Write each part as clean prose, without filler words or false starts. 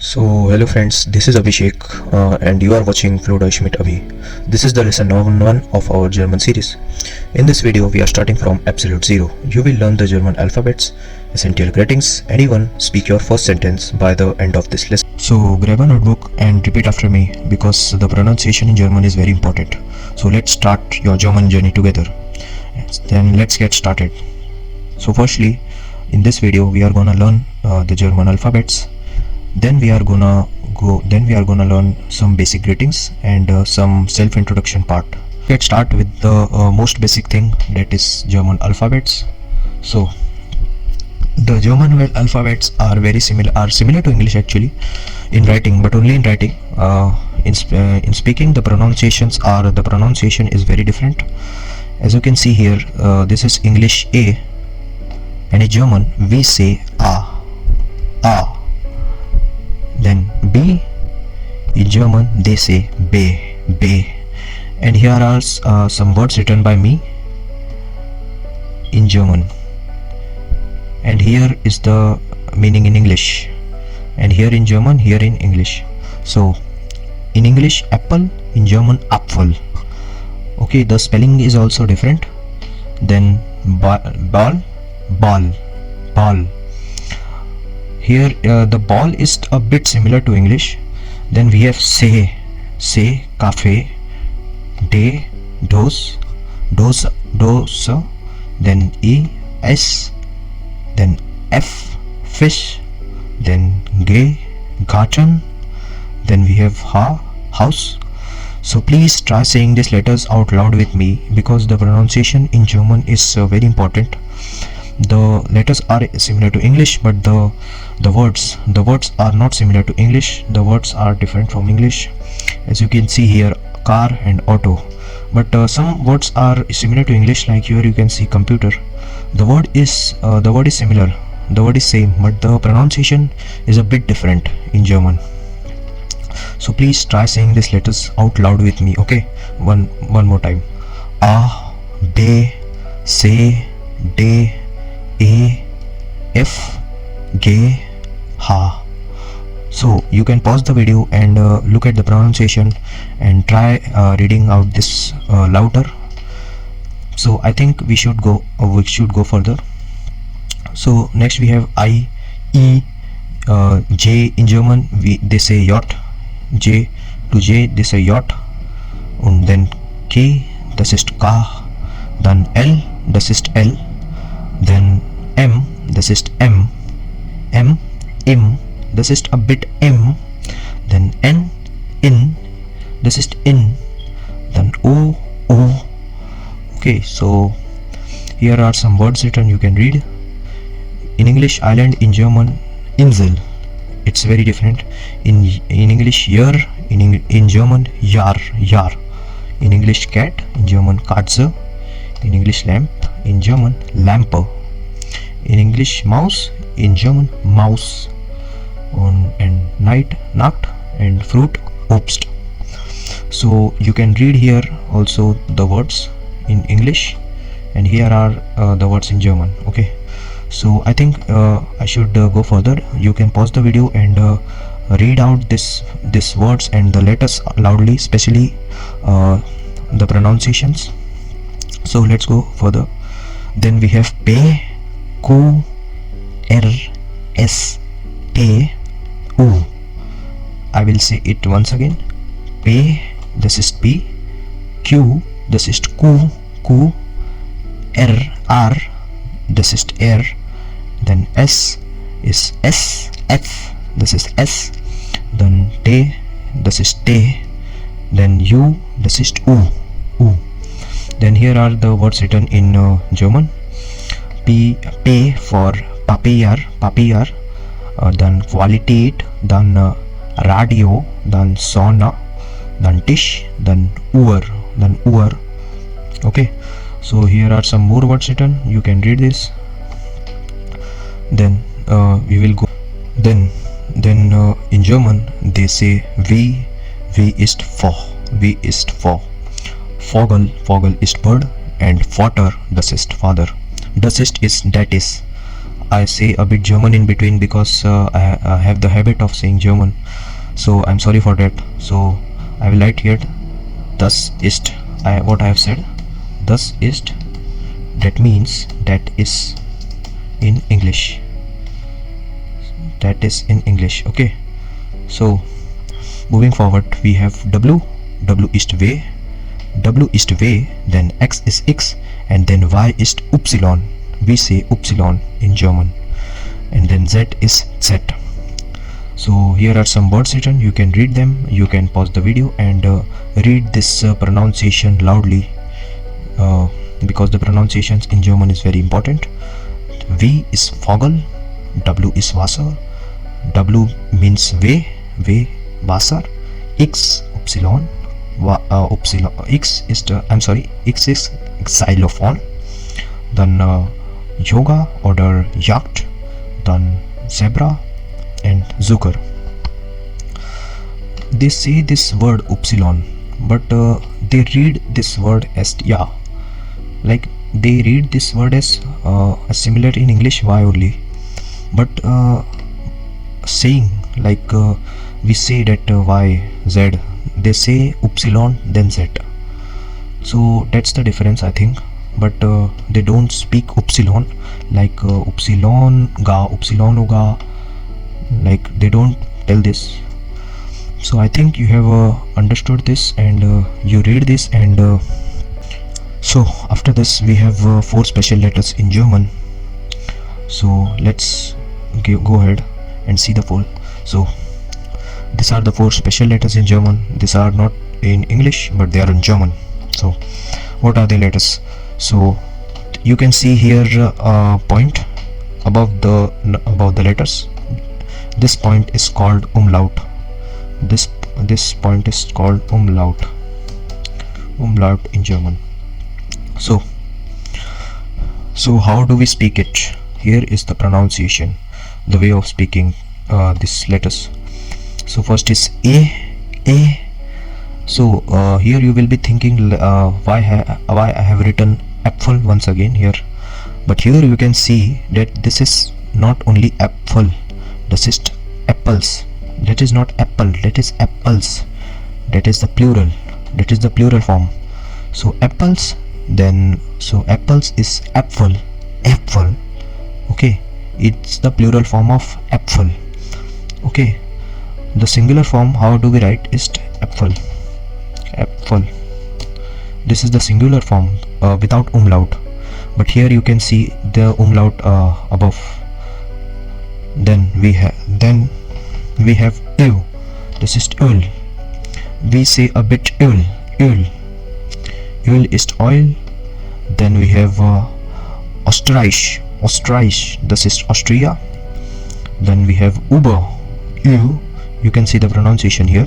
So hello friends, this is Abhishek and you are watching Flow Deutsch mit Abhi. This is the lesson number 1 of our German series. In this video we are starting from absolute zero. You will learn the German alphabets, essential greetings, and even speak your first sentence by the end of this lesson. So grab a notebook and repeat after me because the pronunciation in German is very important. So let's start your German journey together. Then let's get started. So firstly, in this video we are gonna learn the German alphabets. Then we are gonna learn some basic greetings and some self-introduction part. Let's start with the most basic thing, that is German alphabets. So the German alphabets are similar to English actually in writing, but only in writing. In speaking, the pronunciation is very different. As you can see here, this is English A, and in German we say A. Then B, in German they say B. And here are some words written by me in German, and here is the meaning in English, and here in German, here in English. So in English apple, in German Apfel. Okay, the spelling is also different. Then ball. Here the ball is a bit similar to English. Then we have say, cafe, day, dose, then E, S, then F, fish, then garten, then we have house. So please try saying these letters out loud with me because the pronunciation in German is very important. The letters are similar to English, but the words are not similar to English. The words are different from English. As you can see here, car and auto. But some words are similar to English, like here you can see computer. The word is similar. The word is same, but the pronunciation is a bit different in German. So please try saying these letters out loud with me. Okay, one more time. A, B, C, D, E, F, G, H. So you can pause the video and look at the pronunciation and try reading out this louder. So I think we should go further. So next we have I, E, J. In German they say yacht. J they say yacht. And then K, das ist K. Then L, das ist L. Then M, das ist M. Im, das ist a bit M. Then N, in, das ist in. Then O. Okay, so here are some words written, you can read. In English island, in German Insel. It's very different. In English Jahr, in German Jahr. In English cat, in German Katze. In English lamp, in German Lampe. In English mouse, in German Maus. And night, Nacht, and fruit, Obst. So you can read here also the words in English, and here are the words in German. Okay, so I think I should go further. You can pause the video and read out this words and the letters loudly, especially the pronunciations. So let's go further. Then we have P, Q, R, S, T, U. I will say it once again. P, this is P. Q, this is Q. R, this is R. Then S is S. F, this is S. Then T, this is T. Then U, this is U. Then here are the words written in German. P for Papier, then Qualität, then Radio, then Sonne, then Tisch, then Uhr. Okay, so here are some more words written, you can read this. Then we will go. Then in German they say wie ist vor. Vogel ist bird, and Vater, das ist father. Das ist that is. I say a bit German in between because I have the habit of saying German, so I'm sorry for that. So I will write here das ist. What I have said, das ist, that means that is in English, that is in English. Okay, so moving forward, we have W ist W, W ist W, then X is X, and then Y is Upsilon. We say Upsilon in German, and then Z is Z. So here are some words written. You can read them. You can pause the video and read this pronunciation loudly, because the pronunciations in German is very important. V is Vogel, W is Wasser, W means W, Wasser, X Upsilon, Upsilon, X is X is Xylophone, then Yoga oder Jagd, then Zebra and Zucker. They say this word Upsilon, but they read this word as yeah, like they read this word as similar in English Y only, but saying like we say that Y, Z, they say Upsilon then Z. So that's the difference, I think. But they don't speak Upsilon like Upsilon ga, Upsilon ga, like they don't tell this. So I think you have understood this, and you read this, and so after this we have 4 special letters in German. So let's go ahead and see the full. So these are the 4 special letters in German. These are not in English, but they are in German. So what are the letters? So you can see here a point above the letters. This point is called umlaut. This point is called umlaut in German. So how do we speak it? Here is the pronunciation, the way of speaking these letters. So first is A. So here you will be thinking why I have written apple once again here, but here you can see that this is not only apple, this is apples. That is not apple, that is apples. That is the plural, that is the plural form. So apples, then so apples is apple. Okay, it's the plural form of apple. Okay, the singular form, how do we write, is apple. This is the singular form without umlaut, but here you can see the umlaut above. Then we have ew. This is öl. We say a bit öl is oil. Then we have Österreich. This is Austria. Then we have Uber. You can see the pronunciation here,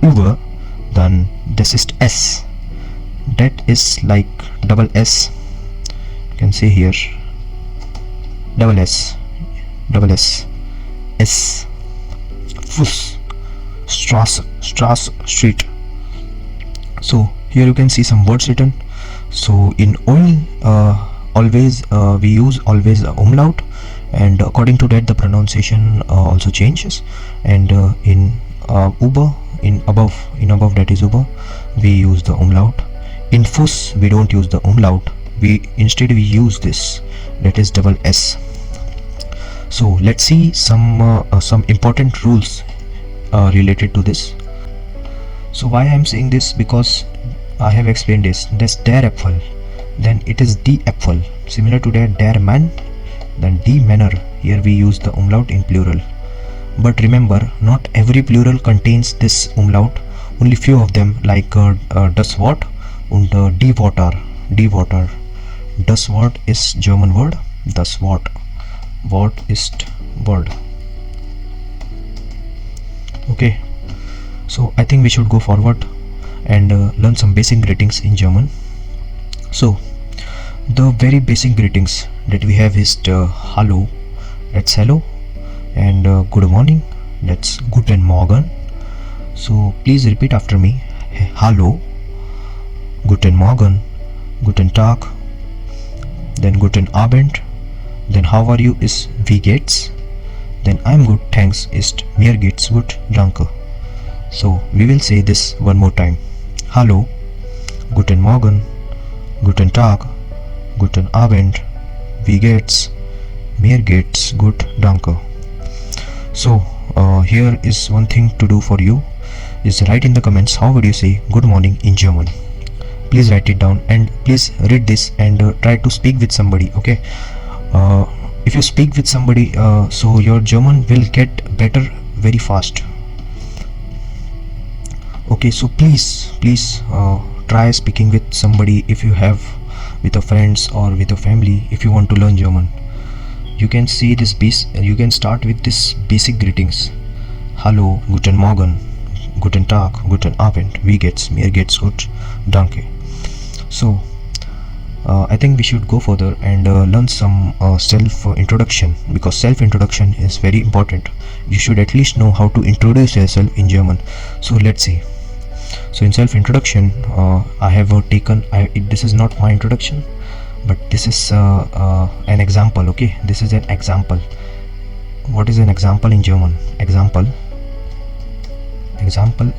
Uber. Then this is S. That is like double S. You can see here double S. S. Fuss. Straße, street. So here you can see some words written. So in oil, always we use always umlaut, and according to that the pronunciation also changes. And in Uber, in above, that is Uber, we use the umlaut. In Fuss we don't use the umlaut, instead we use this, that is double S. So let's see some important rules related to this. So why I am saying this, because I have explained this. That's der Apfel, then it is die Apfel. Similar to that, der Mann, then die Männer. Here we use the umlaut in plural. But remember, not every plural contains this umlaut. Only few of them, like das Wort and die Water. Das Wort is German word. Das Wort. Wort ist word. Okay. So I think we should go forward and learn some basic greetings in German. So the very basic greetings that we have is hallo, that's hello, and good morning, that's guten Morgen. So please repeat after me. Hallo, guten Morgen, guten Tag, then guten Abend, Then how are you is wie geht's. Then I'm good, thanks ist mir geht's gut, danke. So we will say this one more time. Hallo, guten Morgen, guten Tag, guten Abend, wie geht's, mir geht's gut, danke. So here is one thing to do for you, is write in the comments how would you say good morning in German. Please write it down and please read this and try to speak with somebody. Okay, if you speak with somebody, so your German will get better very fast. Okay, so please try speaking with somebody. If you have with your friends or with your family, if you want to learn German, you can see this you can start with this basic greetings. Hallo, guten Morgen, guten Tag, guten Abend, wie geht's, mir geht's gut, danke. So I think we should go further and learn some self introduction, because self introduction is very important. You should at least know how to introduce yourself in German. So let's see. So in self introduction, I have taken this is not my introduction, but this is an example. Okay, this is an example. What is an example in German? Example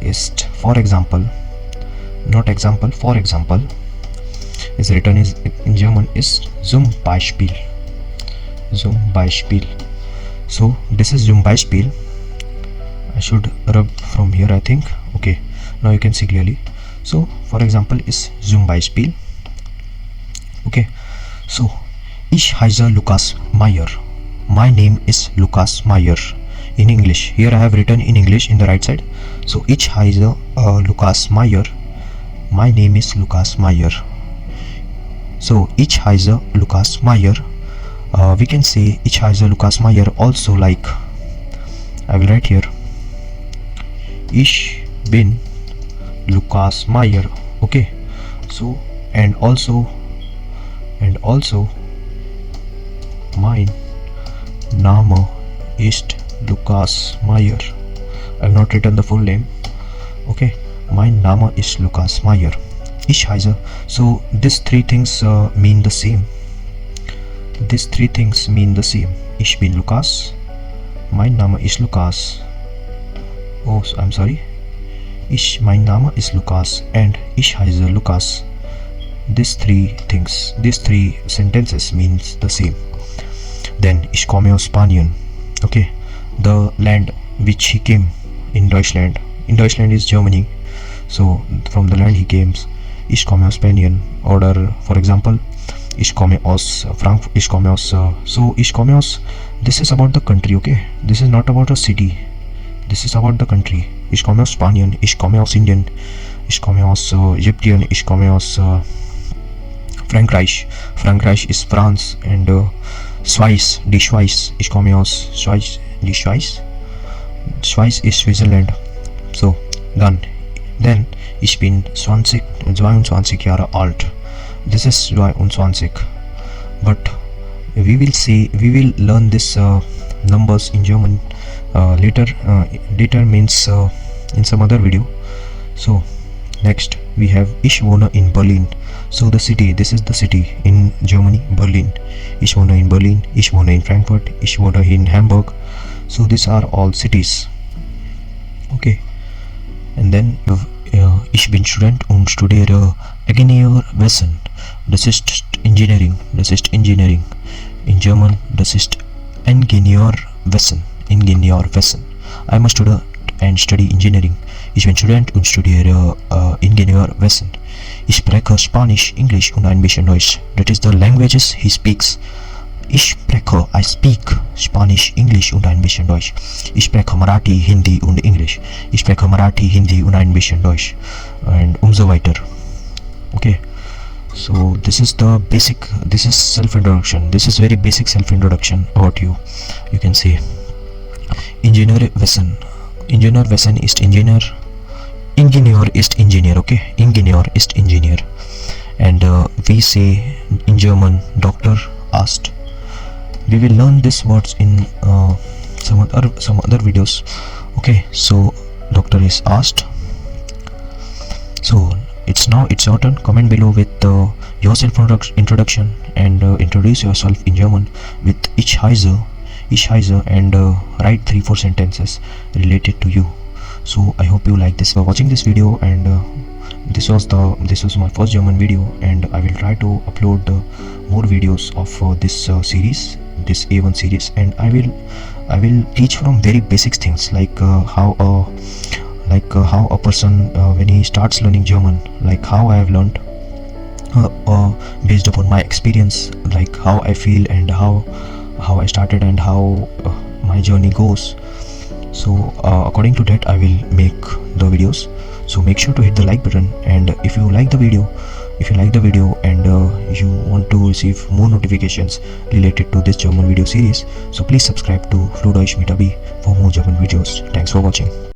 is for example, not example, for example is written is in German is zum Beispiel. So this is zum Beispiel. I should rub from here, I think. Okay, now you can see clearly. So for example is zum Beispiel. Okay, so ich heiße Lukas Meyer. My name is Lukas Meyer. In English, here I have written in English in the right side. So ich heiße Lukas Meyer. My name is Lukas Meyer. So ich heiße Lukas Meyer. We can say ich heiße Lukas Meyer also like, I will write here, ich bin Lukas Meyer. Okay, so and also mein Name ist Lukas Meyer. I have not written the full name. Okay, mein Name ist Lukas Meyer. Ich heiße. So these three things mean the same. These three things mean the same. Ich bin Lukas. Mein Name ist Lukas. Oh, I'm sorry. Mein Name ist Lukas and ich heiße Lukas. These three things, these three sentences means the same. Then ich komme aus Spanien. Okay, the land which he came in Deutschland. In Deutschland is Germany. So from the land he came. Ich komme aus Spanien. Or for example, ich komme aus Frankfurt. Ich komme aus. So ich komme aus. This is about the country. Okay, this is not about a city. This is about the country. Ich komme aus Spanien. Ich komme aus Indien. Ich komme aus Ägypten. Ich komme aus Frankreich. Frankreich is France and Schweiz, die Schweiz. Ich komme aus Schweiz, die Schweiz. Schweiz is Switzerland. So then ich bin 22 Jahre alt. This is 22. But we will learn this numbers in German later. Later means in some other video. So next we have ich wohne in Berlin. So the city, this is the city in Germany, Berlin. Ich wohne in Berlin, ich wohne in Frankfurt, ich wohne in Hamburg. So these are all cities. Okay, and then ich bin Student und studiere Ingenieurwesen. Das ist Engineering. Das ist Engineering. In German, das ist Ingenieurwesen. Ingenieurwesen. I'm a student and study engineering. Ich bin Student und studiere Ingenieurwesen. Ich spreche Spanisch, English und ein bisschen Deutsch. That is the languages he speaks. I speak Spanisch, English und ein bisschen Deutsch. Ich spreche Marathi, Hindi und English. Ich spreche Marathi, Hindi und ein bisschen Deutsch. Und so weiter. Okay. So this is the basic, this is self-introduction. This is very basic self-introduction about you. You can say Ingenieurwesen. Ingenieurwesen ist Ingenieur. Ingenieur ist Ingenieur. Okay. Ingenieur ist Ingenieur. And we say in German Doctor, Arzt. We will learn these words in some other videos. Okay, so doctor is Arzt. So it's your turn. Comment below with your self introduction and introduce yourself in German with ich heiße, and write 3-4 sentences related to you. So I hope you like this watching this video, and this was my first German video, and I will try to upload more videos of this series, this A1 series, and I will teach from very basic things like how a person when he starts learning German, like how I have learned based upon my experience, like how I feel and how I started and how my journey goes. So according to that I will make the videos. So make sure to hit the like button, and if you like the video and you want to receive more notifications related to this German video series, so please subscribe to Flow Deutsch for more German videos. Thanks for watching.